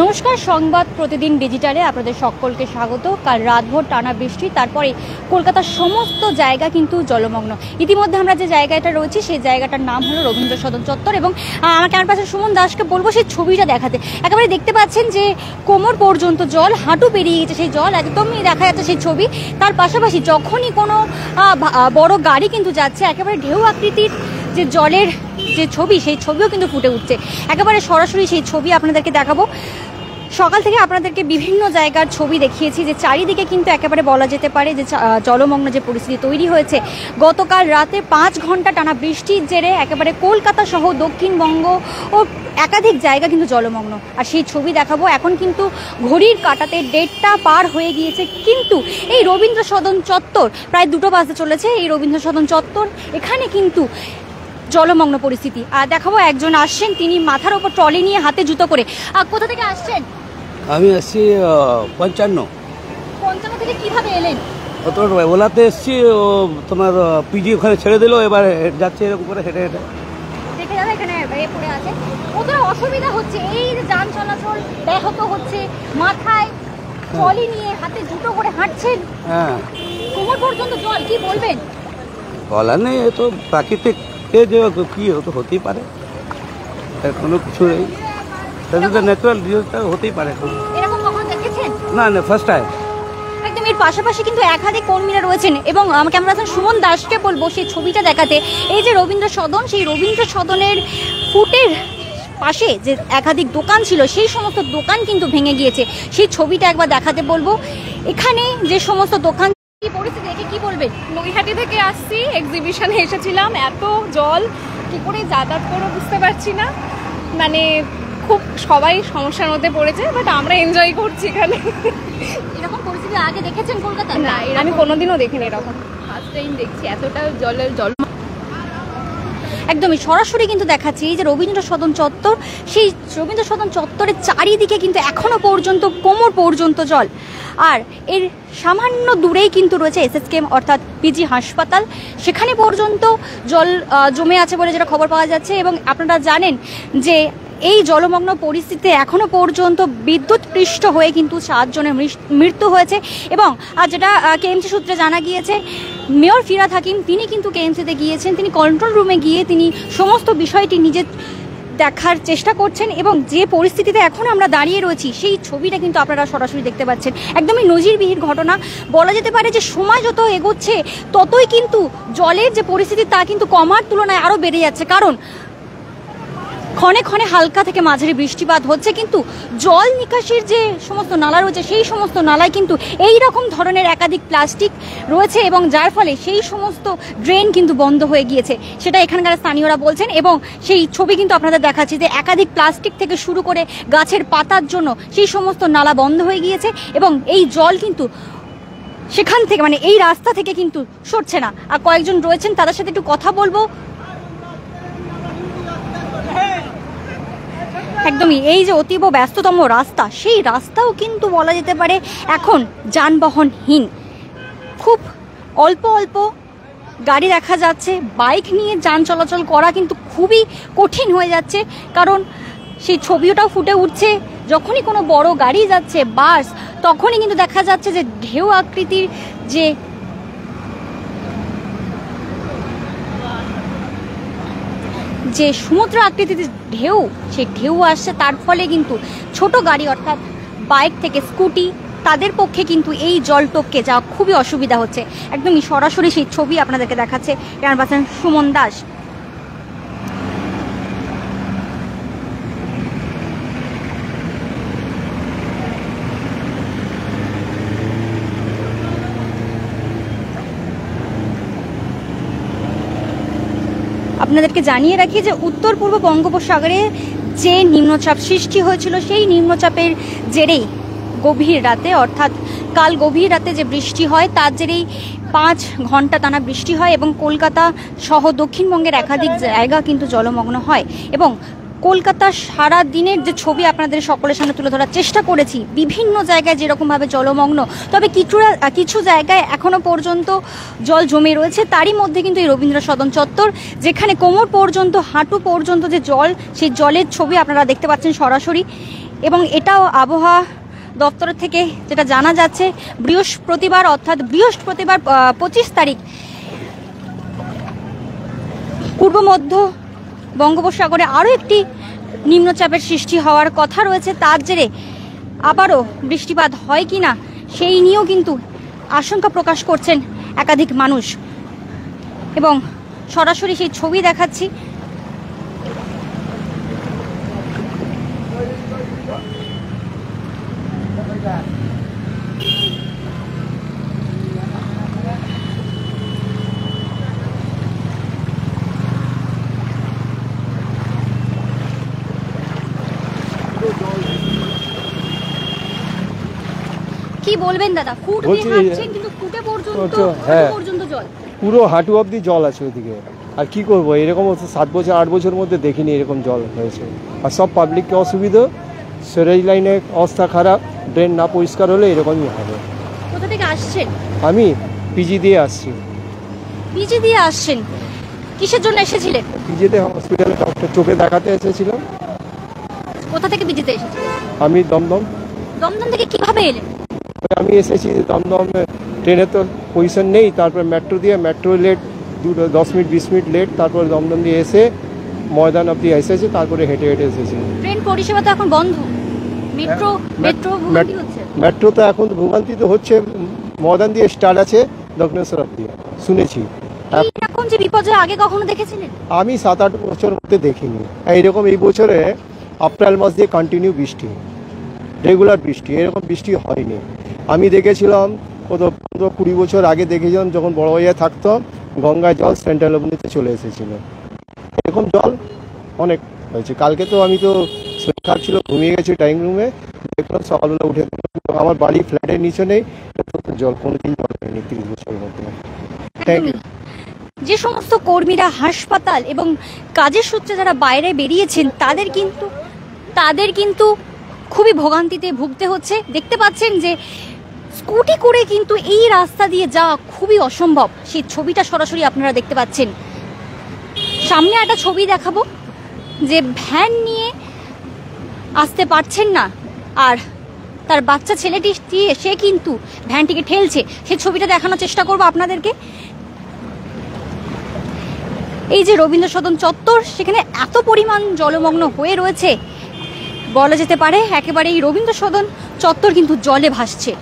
নমস্কার, সংবাদ প্রতিদিন ডিজিটালে আপনাদের সকলকে স্বাগত। কাল রাতভর টানা বৃষ্টি, তারপরে কলকাতার সমস্ত জায়গা কিন্তু জলমগ্ন। ইতিমধ্যে আমরা যে জায়গাটা রয়েছি সেই জায়গাটার নাম হলো রবীন্দ্র সদন চত্বর, এবং আমাকে আমার পাশে সুমন দাসকে বলবো সেই ছবিটা দেখাতে। একেবারে দেখতে পাচ্ছেন যে কোমর পর্যন্ত জল, হাঁটু পেরিয়ে গেছে সেই জল, একদমই দেখা যাচ্ছে সেই ছবি। তার পাশাপাশি যখনই কোনো বড় গাড়ি কিন্তু যাচ্ছে, একেবারে ঢেউ আকৃতির যে জলের যে ছবি, সেই ছবিও কিন্তু ফুটে উঠছে। একেবারে সরাসরি সেই ছবি আপনাদেরকে দেখাবো। সকাল থেকে আপনাদেরকে বিভিন্ন জায়গার ছবি দেখিয়েছি যে চারিদিকে কিন্তু একেবারে বলা যেতে পারে যে জলমগ্ন যে পরিস্থিতি তৈরি হয়েছে। গতকাল রাতে 5 ঘন্টা টানা বৃষ্টির জেরে একেবারে কলকাতা সহ দক্ষিণবঙ্গ ও একাধিক জায়গা কিন্তু জলমগ্ন, আর সেই ছবি দেখাবো। এখন কিন্তু ঘড়ির কাঁটাতে 1:30টা পার হয়ে গিয়েছে, কিন্তু এই রবীন্দ্র সদন চত্বর প্রায় 2টো বাজতে চলেছে। এই রবীন্দ্র সদন চত্বর এখানে কিন্তু জলমগ্ন পরিস্থিতি। আর দেখাবো, একজন আসছেন, তিনি মাথার ওপর ট্রলি নিয়ে, হাতে জুতো করে। কোথা থেকে আসছেন? আমি আসছি 55 থেকে। কিভাবে এলেন? ওলাতে এসছি, ও তোমার পিজি ওখানে ছেড়ে দিল, এবার যাচ্ছে এরকম করে হেঁটে হেঁটে। দেখে যাবে এখানে পড়ে আছে। কতটা অসুবিধা হচ্ছে, এই যান চলাচল ব্যাহত হচ্ছে, মাথায় ট্রলি নিয়ে হাতে জুতো করে হাঁটছেন, হ্যাঁ, কোমর পর্যন্ত জল। কি বলবেন? বলার নেই, এ তো প্রাকৃতিক যে কি হতেই পারে, কোনো কিছু নেই, ন্যাচারাল ডিজাস্টার হতেই পারে। এরকম কখনো দেখেছেন? না না, ফার্স্ট টাইম। একদম। এর পাশাপাশি কিন্তু একাধিক কর্মীরা রয়েছেন, এবং আমাকে আমরা সুমন দাসকে বলবো সেই ছবিটা দেখাতে। এই যে রবীন্দ্র সদন, সেই রবীন্দ্র সদনের ফুটের পাশে যে একাধিক দোকান ছিল, সেই সমস্ত দোকান কিন্তু ভেঙে গিয়েছে। সেই ছবিটা একবার দেখাতে বলবো। এখানে যে সমস্ত দোকান, কি পরিস্থিতি দেখে কি বলবেন? নৈহাটি থেকে আসছি, এক্সিবিশনে এসেছিলাম, এত জল কি করে যাতায়াত করবো বুঝতে পারছি না, মানে খুব সবাই সমস্যার মধ্যে পড়েছে, বাট আমরা এনজয় করছি এখানে। এরকম পরিস্থিতি আগে দেখেছেন কলকাতা? না, আমি কোনোদিনও দেখিনি এরকম, ফার্স্ট টাইম দেখছি এতটা জল। একদমই সরাসরি কিন্তু দেখাচ্ছি এই যে রবীন্দ্র সদন চত্বর, সেই রবীন্দ্র সদন চত্বরের চারিদিকে কিন্তু এখনো পর্যন্ত কোমর পর্যন্ত জল। আর এর সামান্য দূরেই কিন্তু রয়েছে এসএসকেএম অর্থাৎ পিজি হাসপাতাল, সেখানে পর্যন্ত জল জমে আছে বলে যেটা খবর পাওয়া যাচ্ছে। এবং আপনারা জানেন যে এই জলমগ্ন পরিস্থিতিতে এখনো পর্যন্ত বিদ্যুৎ পৃষ্ঠ হয়ে কিন্তু 7 জনের মৃত্যু হয়েছে। এবং আর যেটা কেএমসি সূত্রে জানা গিয়েছে, মেয়র ফিরহাদ হাকিম তিনি কিন্তু কেএমসিতে গিয়েছেন, তিনি কন্ট্রোল রুমে গিয়ে তিনি সমস্ত বিষয়টি নিজে দেখার চেষ্টা করছেন। এবং যে পরিস্থিতিতে এখন আমরা দাঁড়িয়ে রয়েছি, সেই ছবিটা কিন্তু আপনারা সরাসরি দেখতে পাচ্ছেন। একদমই নজিরবিহীন ঘটনা বলা যেতে পারে যে সময় যত এগোচ্ছে ততই কিন্তু জলের যে পরিস্থিতি তা কিন্তু কমার তুলনায় আরও বেড়ে যাচ্ছে। কারণ ক্ষণে ক্ষণে হালকা থেকে মাঝারি বৃষ্টিপাত হচ্ছে, কিন্তু জল নিকাশির যে সমস্ত নালা রয়েছে সেই সমস্ত নালায় কিন্তু এই রকম ধরনের একাধিক প্লাস্টিক রয়েছে, এবং যার ফলে সেই সমস্ত ড্রেন কিন্তু বন্ধ হয়ে গিয়েছে, সেটা এখানকার স্থানীয়রা বলছেন। এবং সেই ছবি কিন্তু আপনাদের দেখাচ্ছি যে একাধিক প্লাস্টিক থেকে শুরু করে গাছের পাতার জন্য সেই সমস্ত নালা বন্ধ হয়ে গিয়েছে, এবং এই জল কিন্তু সেখান থেকে, মানে এই রাস্তা থেকে কিন্তু সরছে না। আর কয়েকজন রয়েছেন, তাদের সাথে একটু কথা বলবো। একদমই এই যে অতীব ব্যস্ততম রাস্তা, সেই রাস্তাও কিন্তু বলা যেতে পারে এখন যানবাহনহীন। খুব অল্প অল্প গাড়ি দেখা যাচ্ছে, বাইক নিয়ে যান চলাচল করা কিন্তু খুবই কঠিন হয়ে যাচ্ছে। কারণ সেই ছবিটাও ফুটে উঠছে, যখনই কোনো বড় গাড়ি যাচ্ছে, বাস, তখনই কিন্তু দেখা যাচ্ছে যে ঢেউ আকৃতির যে সমুদ্র আকৃতির ঢেউ, সেই ঢেউ আসছে। তার ফলে কিন্তু ছোট গাড়ি অর্থাৎ বাইক থেকে স্কুটি, তাদের পক্ষে কিন্তু এই জল টপকে যাওয়া খুবই অসুবিধা হচ্ছে। একদমই সরাসরি সেই ছবি আপনাদেরকে দেখাচ্ছে ক্যামেরা পার্সন সুমন দাস। আপনাদেরকে জানিয়ে রাখি যে উত্তর পূর্ব বঙ্গোপসাগরে যে নিম্নচাপ সৃষ্টি হয়েছিল, সেই নিম্নচাপের জেরেই গভীর রাতে, অর্থাৎ কাল গভীর রাতে যে বৃষ্টি হয় তার জেরেই 5 ঘন্টা টানা বৃষ্টি হয়, এবং কলকাতা সহ দক্ষিণবঙ্গের একাধিক জায়গা কিন্তু জলমগ্ন হয়। এবং কলকাতা সারা দিনের যে ছবি আপনাদের সকলের সামনে তুলে ধরার চেষ্টা করেছি, বিভিন্ন জায়গায় যেরকমভাবে জলমগ্ন, তবে কিছু জায়গায় এখনো পর্যন্ত জল জমে রয়েছে। তারই মধ্যে কিন্তু এই রবীন্দ্র সদন চত্বর, যেখানে কোমর পর্যন্ত, হাঁটু পর্যন্ত যে জল, সেই জলের ছবি আপনারা দেখতে পাচ্ছেন সরাসরি। এবং এটাও আবহাওয়া দপ্তর থেকে যেটা জানা যাচ্ছে, বৃহস্পতিবার অর্থাৎ 25 তারিখ পূর্ব মধ্য বঙ্গোপসাগরে আরও একটি নিম্নচাপের সৃষ্টি হওয়ার কথা রয়েছে। তার জেরে আবারও বৃষ্টিপাত হয় কিনা সেই নিয়েও কিন্তু আশঙ্কা প্রকাশ করছেন একাধিক মানুষ, এবং সরাসরি সেই ছবি দেখাচ্ছি। কি বলবেন দাদা? ফুট দিয়ে হাঁটছেন কিন্তু ফুটে পর্যন্ত জল, পুরো হাঁটু অবধি জল আছে ওইদিকে। আর কি করবো, এরকম 7 বছর 8 বছর মধ্যে দেখিনি এরকম জল হয়েছে। আর সব পাবলিককে অসুবিধা, সেরেজ লাইনের অবস্থা খারাপ, ড্রেন না পরিষ্কার হলে এরকমই হবে। কোথা থেকে আসছেন? আমি পিজি দিয়ে আসছি। পিজি দিয়ে আসছেন? কিসের জন্য এসেছিলেন? পিজিতে হসপিটালে ডক্টর চোখে দেখাতে এসেছিলাম। কোথা থেকে পিজিতে এসেছিলেন? আমি দমদম। দমদম থেকে কিভাবে এলেন? আমি এসেছি দমদম, ট্রেনে তো পজিশন নেই, তারপর মেট্রো দিয়ে, metro late 10 minute 20 minute late, তারপর দমদম দিয়ে এসে ময়দান অব্দি এসেছে, তারপরে হেঁটে হেঁটে এসেছি। ট্রেন পরিষেবা তো এখন বন্ধ, মেট্রো তো এখন ভোগান্তি তো হচ্ছে। ময়দান দিয়ে স্টার্ট আছে দক্ষিণেশ্বর অব্দি শুনেছি। এখন যে বিপর্যয় আগে কখনো দেখেছিলেন? আমি 7-8 বছর মধ্যে দেখিনি এইরকম। এই বছরে এপ্রিল মাস দিয়ে কন্টিনিউ বৃষ্টি, রেগুলার বৃষ্টি, এরকম বৃষ্টি হয়নি। আমি দেখেছিলাম কত 15-20 বছর আগে দেখেছিলাম, যখন বড় ভাইয়া থাকতাম, গঙ্গায় জল সেন্ট্রাল অবনিতে চলে এসেছিল। এরকম জল অনেক হয়েছে। কালকে তো আমি তো শরীর খারাপ ছিল, ঘুমিয়ে গেছি টাইম রুমে, দেখলাম সকালবেলা উঠে আমার বাড়ি ফ্ল্যাটের নিচে নেই, জল কোনোদিন জল হয়নি 30 বছরের মধ্যে। Thank you. যে সমস্ত কর্মীরা হাসপাতাল এবং কাজের সূত্রে যারা বাইরে বেরিয়েছেন তাদের কিন্তু খুবই ভোগান্তিতে ভুগতে হচ্ছে। দেখতে পাচ্ছেন যে স্কুটি করে কিন্তু এই রাস্তা দিয়ে যাওয়া খুবই অসম্ভব। সেই ছবিটা সরাসরি আপনারা দেখতে পাচ্ছেন। সামনে একটা ছবি দেখাবো, যে ভ্যান নিয়ে আসতে পারছেন না, আর তার বাচ্চা ছেলেটি সে কিন্তু ভ্যানটিকে ঠেলছে। সেই ছবিটা দেখানোর চেষ্টা করবো আপনাদেরকে। এই যে রবীন্দ্র সদন চত্বর, সেখানে এত পরিমাণ জলমগ্ন হয়ে রয়েছে, বলা যেতে পারে একেবারে এই রবীন্দ্র সদন চত্বর কিন্তু জলে ভাসছে।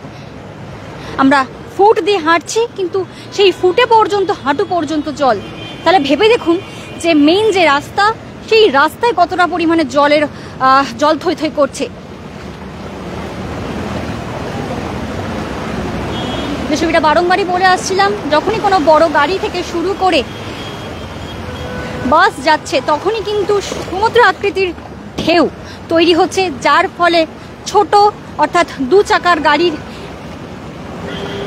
আমরা ফুট দিয়ে হাঁটছি, কিন্তু সেই ফুটে পর্যন্ত, হাঁটু পর্যন্ত জল। তাহলে ভেবে দেখুন যে মেইন যে রাস্তা, সেই রাস্তায় কতটা পরিমাণে জল থই থই করছে। যে ছবিটা বারংবারই বলে আসছিলাম, যখনই কোনো বড় গাড়ি থেকে শুরু করে বাস যাচ্ছে, তখনই কিন্তু সমুদ্র আকৃতির ঢেউ তৈরি হচ্ছে, যার ফলে ছোট অর্থাৎ 2 চাকার গাড়ির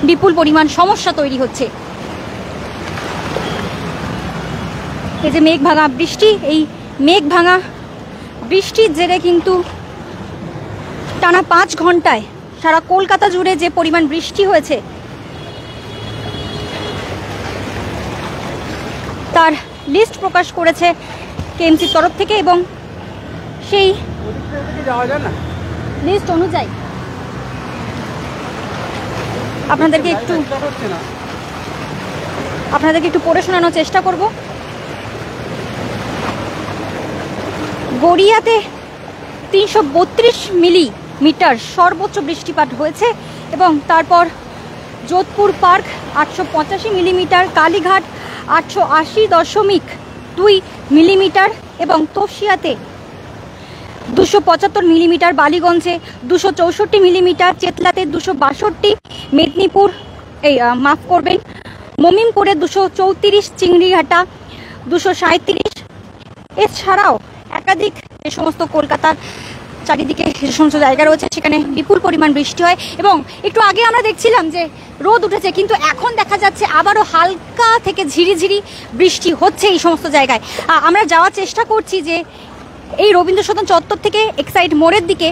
বিপুল পরিমাণ সমস্যা তৈরি হচ্ছে। এই যে মেঘ ভাঙা বৃষ্টি, এই মেঘ ভাঙা বৃষ্টির জেরে কিন্তু টানা 5 ঘন্টায় সারা কলকাতা জুড়ে যে পরিমাণ বৃষ্টি হয়েছে, তার লিস্ট প্রকাশ করেছে কেএমসির তরফ থেকে, এবং সেই লিস্ট অনুযায়ী আপনাদেরকে একটু পড়ে শোনানোর চেষ্টা করব। গড়িয়াতে 332 মিলিমিটার সর্বোচ্চ বৃষ্টিপাত হয়েছে, এবং তারপর Jodhpur park 885 millimetre, Kalighat 880.2 millimetre, এবং তপসিয়াতে 275 মিলিমিটার, বালিগঞ্জে 264 মিলিমিটার, চেতলাতে 262, মেদিনীপুর মমিনপুরে 234, চিংড়িঘাটা 237। এছাড়াও একাধিক যে সমস্ত কলকাতার চারিদিকে যে সমস্ত জায়গা রয়েছে, সেখানে বিপুল পরিমাণ বৃষ্টি হয়। এবং একটু আগে আমরা দেখছিলাম যে রোদ উঠেছে, কিন্তু এখন দেখা যাচ্ছে আবারও হালকা থেকে ঝিরিঝিরি বৃষ্টি হচ্ছে এই সমস্ত জায়গায়। আমরা যাওয়ার চেষ্টা করছি যে এই রবীন্দ্র সদন চত্বর থেকে এক্সাইড মোড়ের দিকে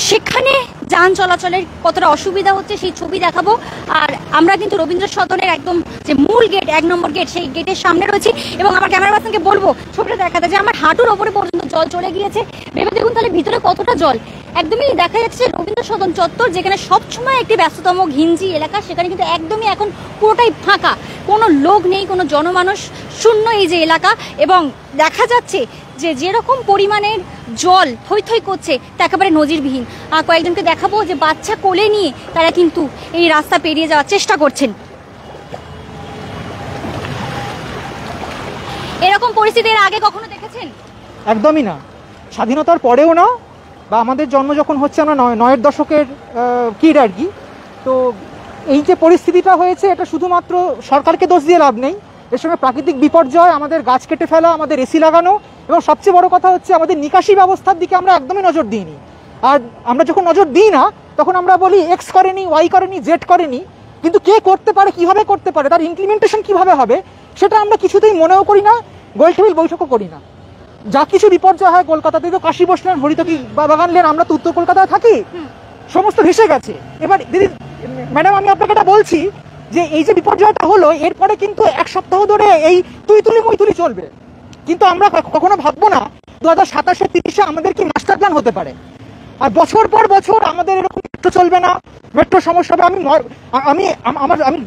সেখানে যান চলাচলের কতটা অসুবিধা হচ্ছে সেই ছবি দেখাবো। আর আমরা কিন্তু রবীন্দ্র সদনের একদম যে মূল গেট, 1 নম্বর গেট, সেই গেটের সামনে রয়েছি এবং আমার ক্যামেরা পার্সনকে বলবো ছবিটা দেখাতে, যে আমার হাঁটুর ওপরে পর্যন্ত জল চলে গিয়েছে। ভেবে দেখুন তাহলে ভিতরে কতটা জল। একদমই দেখা যাচ্ছে রবীন্দ্র সদন চত্বর, যেখানে সবসময় একটি ব্যস্ততম ঘিঞ্জি এলাকা, সেখানে কিন্তু একদমই এখন পুরোটাই ফাঁকা, কোনো লোক নেই, কোনো জনমানুষ শূন্য এই যে এলাকা। এবং দেখা যাচ্ছে যে যেরকম পরিমাণের জল থই থই করছে তা একেবারে নজিরবিহীন। কয়েকজনকে দেখাবো যে বাচ্চা কোলে নিয়ে তারা কিন্তু এই রাস্তা পেরিয়ে যাওয়ার চেষ্টা করছেন। এরকম পরিস্থিতি এর আগে কখনো দেখেছেন? একদমই না, স্বাধীনতার পরেও না, বা আমাদের জন্ম যখন হচ্ছে আমরা 9-এর দশকের কিড আর কি। তো এই যে পরিস্থিতিটা হয়েছে এটা শুধুমাত্র সরকারকে দোষ দিয়ে লাভ নেই, এর সঙ্গে প্রাকৃতিক বিপর্যয়, আমাদের গাছ কেটে ফেলা, আমাদের এসি লাগানো, এবং সবচেয়ে বড় কথা হচ্ছে আমাদের নিকাশি ব্যবস্থার দিকে আমরা একদমই নজর দিইনি। আর আমরা যখন নজর দিই না তখন আমরা বলি এক্স করেনি, ওয়াই করেনি, জেড করেনি, কিন্তু কে করতে পারে, কিভাবে করতে পারে, তার ইমপ্লিমেন্টেশন কিভাবে হবে সেটা আমরা কিছুতেই মনেও করি না, গোল টেবিল বৈঠকও করি না। যা কিছু বিপর্যয় হয় কলকাতাতে, তো কাশী বসলেন, হরিতকি বাগান লেন, আমরা তো উত্তর কলকাতায় থাকি, সমস্ত ভেসে গেছে। এবার দিদি ম্যাডাম আমি আপনাকে এটা বলছি যে এই যে বিপর্যয়টা হলো এরপরে কিন্তু 1 সপ্তাহ ধরে এই তুই তুলি মই তুলি চলবে, কিন্তু আমরা কখনো ভাববো না 2027-এ 30-এ আমাদের কি মাস্টার প্ল্যান হতে পারে। আর বছর পর বছর আমাদের এরকম মেট্রো চলবে না, মেট্রো সমস্যা হবে। আমি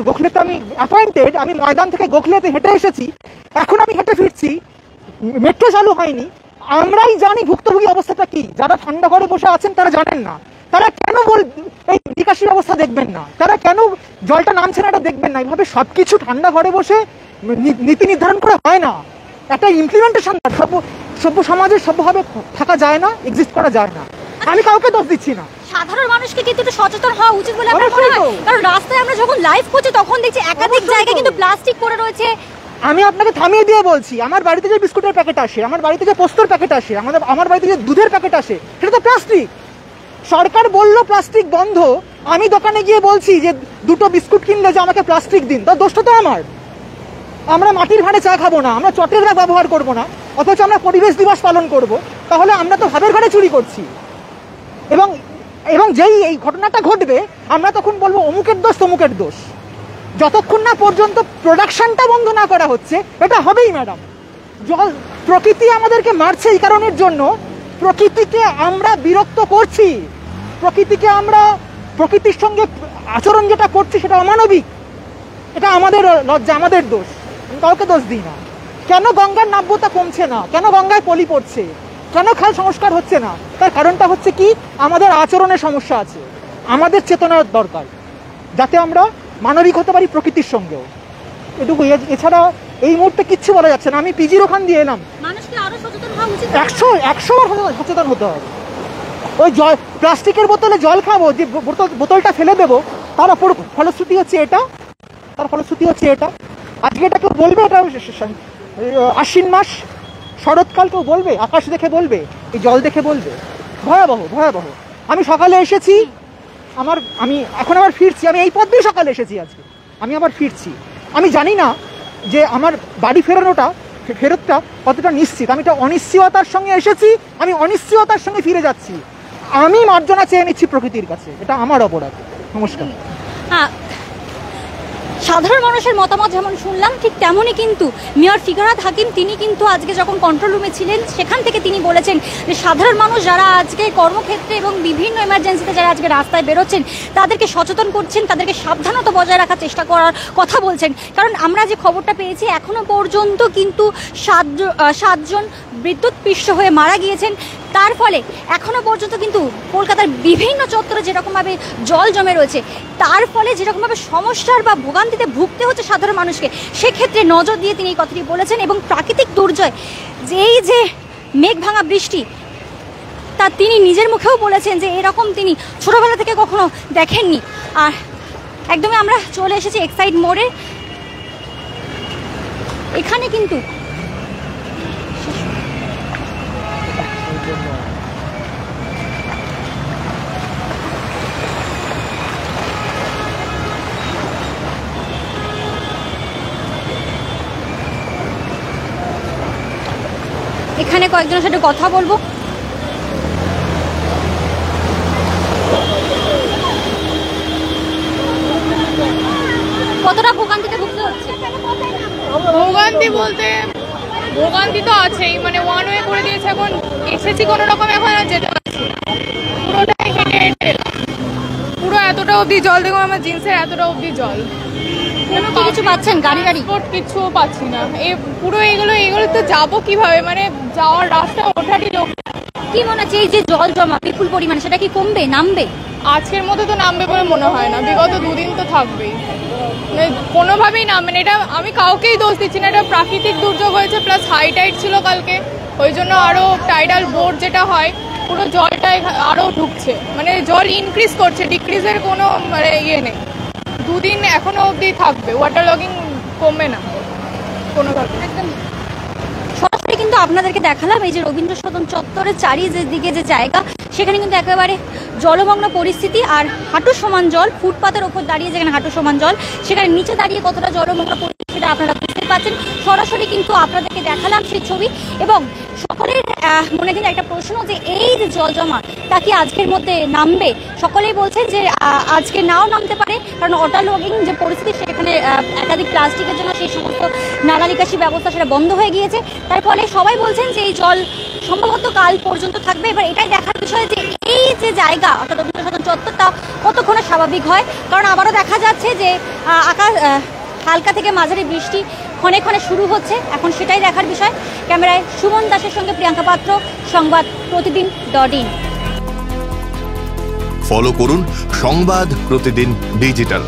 গোখলেতে আমি অ্যাপয়েন্টেড, আমি ময়দান থেকে গোখলেতে হেঁটে এসেছি, এখন আমি হেঁটে ফিরছি, মেট্রো চালু হয়নি। আমরাই জানি ভুক্তভোগী অবস্থাটা কি, যারা ঠান্ডা ঘরে বসে আছেন তারা জানেন না, তারা কেন এই নিকাশি ব্যবস্থা দেখবেন না, তারা কেন জলটা নামছে না এটা দেখবেন না। এইভাবে সবকিছু ঠান্ডা ঘরে বসে নীতি নির্ধারণ করা হয় না, একটা ইমপ্লিমেন্টেশন সভ্য সমাজে সভ্যভাবে থাকা যায় না, এক্সিস্ট করা যায় না। আমি কাউকে দোষ দিচ্ছি না, সাধারণ মানুষকে কিন্তু একটু সচেতন হওয়া উচিত বলে আমার মনে হয়। কারণ রাস্তায় আমরা যখন লাইভ করছি তখন দেখছি একাধিক জায়গায় কিন্তু প্লাস্টিক পড়ে রয়েছে। আমি আপনাকে থামিয়ে দিয়ে বলছি, আমার বাড়িতে যে বিস্কুটের প্যাকেট আসে, আমার বাড়িতে যে পোস্তর প্যাকেট আসে, আমার বাড়িতে যে দুধের প্যাকেট আসে, সেটা তো প্লাস্টিক। সরকার বললো প্লাস্টিক বন্ধ, আমি দোকানে গিয়ে বলছি যে 2টো বিস্কুট কিনলে যে আমাকে প্লাস্টিক দিন, তার দোষটা তো আমার। আমরা মাটির ভাঁড়ে চা খাবো না, আমরা চটের ব্যাগ ব্যবহার করবো না, অথচ আমরা পরিবেশ দিবস পালন করব, তাহলে আমরা তো ভাবের ঘরে চুরি করছি। এবং যেই এই ঘটনাটা ঘটবে আমরা তখন বলবো অমুকের দোষ তমুকের দোষ। যতক্ষণ না পর্যন্ত প্রোডাকশনটা বন্ধ না করা হচ্ছে এটা হবেই ম্যাডাম। প্রকৃতি আমাদেরকে মারছে এই কারণের জন্য, প্রকৃতিকে আমরা বিরক্ত করছি, প্রকৃতির সঙ্গে আচরণ যেটা করছি সেটা অমানবিক, এটা আমাদের লজ্জা, আমাদের দোষ, কাউকে দোষ দিই না। কেন গঙ্গার নাব্যতা কমছে না, কেন গঙ্গায় পলি পড়ছে, কেন খাল সংস্কার হচ্ছে না, তার কারণটা হচ্ছে কি আমাদের আচরণের সমস্যা আছে। আমাদের চেতনার দরকার যাতে আমরা মানবিক হতে পারি প্রকৃতির সঙ্গেও, এটুকু। এছাড়া এই মুহূর্তে কিচ্ছু বলা যাচ্ছে না। আমি পিজির ওখান দিয়ে এলাম, মানুষকে আরো সচেতন হওয়া উচিত, 100 বার সচেতন হতে হবে। ওই প্লাস্টিকের বোতলে জল খাবো, যে বোতলটা ফেলে দেবো, তার অপর ফলশ্রুতি হচ্ছে এটা, আজকে এটা কেউ বলবে, এটা আশ্বিন মাস, শরৎকাল, কেউ বলবে, আকাশ দেখে বলবে, এই জল দেখে বলবে, ভয়াবহ ভয়াবহ। আমি সকালে এসেছি, আমি এখন আবার ফিরছি, আমি এই পথ দিয়ে সকালে এসেছি, আজকে আমি আবার ফিরছি। আমি জানি না যে আমার বাড়ি ফেরতটা কতটা নিশ্চিত। আমি তো অনিশ্চয়তার সঙ্গে এসেছি, আমি অনিশ্চয়তার সঙ্গে ফিরে যাচ্ছি। আমি মার্জনা চেয়ে নিচ্ছি প্রকৃতির কাছে, এটা আমার অপরাধ। নমস্কার। সাধারণ মানুষের মতামত যেমন শুনলাম, ঠিক তেমনই কিন্তু মেয়র ফিকরাত হাকিম তিনি কিন্তু আজকে যখন কন্ট্রোল রুমে ছিলেন সেখান থেকে তিনি বলেছেন যে সাধারণ মানুষ যারা আজকে কর্মক্ষেত্রে এবং বিভিন্ন এমার্জেন্সিতে যারা আজকে রাস্তায় বেরোচ্ছেন তাদেরকে সচেতন করছেন, তাদেরকে সাবধানতা বজায় রাখার চেষ্টা করার কথা বলছেন। কারণ আমরা যে খবরটা পেয়েছি এখনো পর্যন্ত কিন্তু 7 জন বিদ্যুৎস্পৃষ্ট হয়ে মারা গিয়েছেন। তার ফলে এখনো পর্যন্ত কিন্তু কলকাতার বিভিন্ন চত্বরে যেরকমভাবে জল জমে রয়েছে, তার ফলে যেরকমভাবে সমস্যার বা ভোগান্তিতে ভুগতে হচ্ছে সাধারণ মানুষকে, সেক্ষেত্রে নজর দিয়ে তিনি এই কথাটি বলেছেন। এবং প্রাকৃতিক দুর্যোগ, যেই যে মেঘ ভাঙা বৃষ্টি, তা তিনি নিজের মুখেও বলেছেন যে এরকম তিনি ছোটবেলা থেকে কখনো দেখেননি। আর একদমই আমরা চলে এসেছি এক্সাইড মোড়ে, এখানে কিন্তু কয়েকজনের সাথে কথা বলবো। কতটা ভোগান্তিতে ভুগতে হচ্ছে? ভোগান্তি বলতে ভোগান্তি তো আছেই, মানে ওয়ান ওয়ে করে দিয়েছে, এখন এসেছি কোনো রকম, এখন আর যেতে পারছি না। পুরোটাই হেঁটে হেঁটে এলাম। পুরো এতটা অবধি জল, দেখুন আমার জিন্সের এতটা অবধি জল। কি কিছু পাচ্ছেন? গাড়ি ট্রান্সপোর্ট কিছু পাচ্ছি না। এই পুরো এগুলো তো যাবো কিভাবে, মানে যাওয়ার রাস্তা ওঠারই লোক। কি মনে হচ্ছে এই যে জল জমা বিপুল পরিমাণে, সেটা কি কমবে, নামবে? আজকের মতো তো নামবে বলে মনে হয় না, বিগত দুদিন তো থাকবেই, মানে কোনোভাবেই নামবে না। এটা আমি কাউকেই দোষ দিচ্ছি না, এটা প্রাকৃতিক দুর্যোগ হয়েছে, প্লাস হাই টাইড ছিল কালকে, ওই জন্য আরও টাইডাল বোর্ড যেটা হয় পুরো জলটা আরও ঢুকছে, মানে জল ইনক্রিজ করছে, ডিক্রিজের কোনো মানে ইয়ে নেই। দুদিন এখনো অবধি থাকবে, ওয়াটার লগিং কমবে না কোনোভাবে। একদম সরাসরি কিন্তু আপনাদেরকে দেখালাম এই যে রবীন্দ্র সদন চত্বরের চারিদিকে যে জায়গা, সেখানে কিন্তু একেবারে জলমগ্ন পরিস্থিতি, আর হাঁটু সমান জল। ফুটপাতের ওপর দাঁড়িয়ে যেখানে হাঁটু সমান জল, সেখানে নিচে দাঁড়িয়ে কতটা জলমগ্ন পরিস্থিতি সেটা আপনারা বুঝতে পারছেন। সরাসরি কিন্তু আপনাদেরকে দেখালাম সেই ছবি, এবং সকলের মনে কিন্তু একটা প্রশ্ন যে এই যে জল জমা তা কি আজকের মধ্যে নামবে? সকলেই বলছেন যে আজকে নাও নামতে পারে, কারণ ওয়াটার লগিং যে পরিস্থিতি, সেখানে একাধিক প্লাস্টিকের জন্য সেই সমস্ত নালা নিকাশি ব্যবস্থা সেটা বন্ধ হয়ে গিয়েছে। তার ফলে সবাই বলছেন যে এই জল সম্ভবত কাল পর্যন্ত থাকবে। এবার এটাই দেখার বিষয় যে এই যে জায়গা অর্থাৎ রবীন্দ্র সদন চত্বরটা কতক্ষণে স্বাভাবিক হয়, কারণ আবারও দেখা যাচ্ছে যে আকাশ হালকা থেকে মাঝারি বৃষ্টি ক্ষণে ক্ষণে শুরু হচ্ছে। এখন সেটাই দেখার বিষয়। ক্যামেরায় সুমন দাসের সঙ্গে প্রিয়াঙ্কা পাত্র, সংবাদ প্রতিদিন.in। ফলো করুন সংবাদ প্রতিদিন ডিজিটাল।